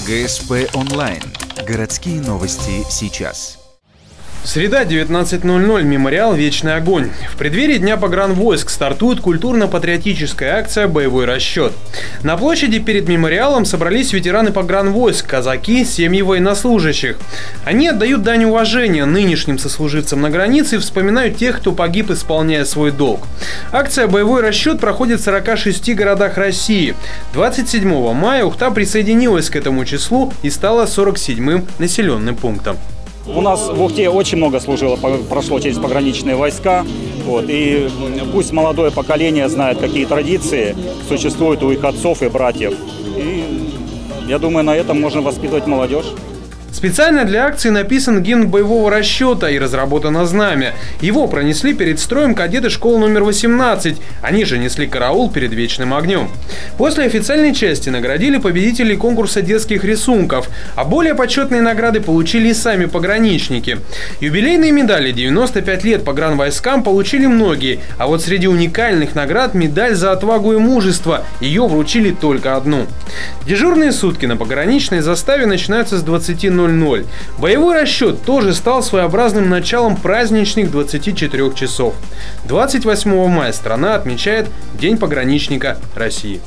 ГСП онлайн. Городские новости сейчас. Среда, 19:00. Мемориал «Вечный огонь». В преддверии Дня погранвойск стартует культурно-патриотическая акция «Боевой расчет». На площади перед мемориалом собрались ветераны погранвойск, казаки, семьи военнослужащих. Они отдают дань уважения нынешним сослуживцам на границе и вспоминают тех, кто погиб, исполняя свой долг. Акция «Боевой расчет» проходит в 46 городах России. 27 мая Ухта присоединилась к этому числу и стала 47-м населенным пунктом. У нас в Ухте очень много прошло через пограничные войска. И пусть молодое поколение знает, какие традиции существуют у их отцов и братьев. И я думаю, на этом можно воспитывать молодежь. Специально для акции написан гимн боевого расчета и разработано знамя. Его пронесли перед строем кадеты школы номер 18. Они же несли караул перед вечным огнем. После официальной части наградили победителей конкурса детских рисунков, а более почетные награды получили и сами пограничники. Юбилейные медали 95 лет погранвойскам получили многие, а вот среди уникальных наград медаль за отвагу и мужество. Ее вручили только одну. Дежурные сутки на пограничной заставе начинаются с 20:00. Боевой расчет тоже стал своеобразным началом праздничных 24 часов. 28 мая страна отмечает День пограничника России.